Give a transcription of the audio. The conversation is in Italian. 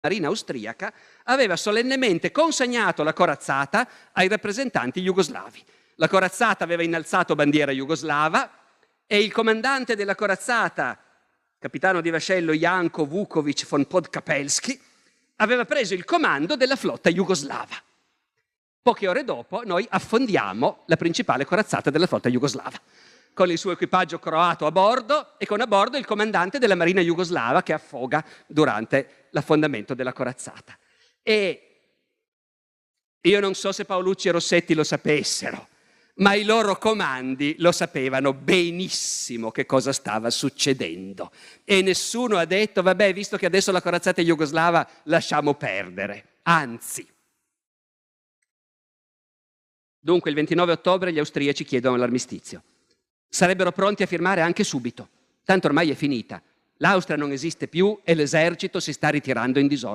marina austriaca aveva solennemente consegnato la corazzata ai rappresentanti jugoslavi. La corazzata aveva innalzato bandiera jugoslava e il comandante della corazzata, capitano di vascello Janko Vukovic von Podkapelski, aveva preso il comando della flotta jugoslava. Poche ore dopo noi affondiamo la principale corazzata della flotta jugoslava, con il suo equipaggio croato a bordo e con a bordo il comandante della marina jugoslava che affoga durante l'affondamento della corazzata. E io non so se Paolucci e Rossetti lo sapessero, ma i loro comandi lo sapevano benissimo che cosa stava succedendo. E nessuno ha detto, vabbè, visto che adesso la corazzata è jugoslava, lasciamo perdere. Anzi. Dunque il 29 ottobre gli austriaci chiedono l'armistizio. Sarebbero pronti a firmare anche subito, tanto ormai è finita. L'Austria non esiste più e l'esercito si sta ritirando in disordine.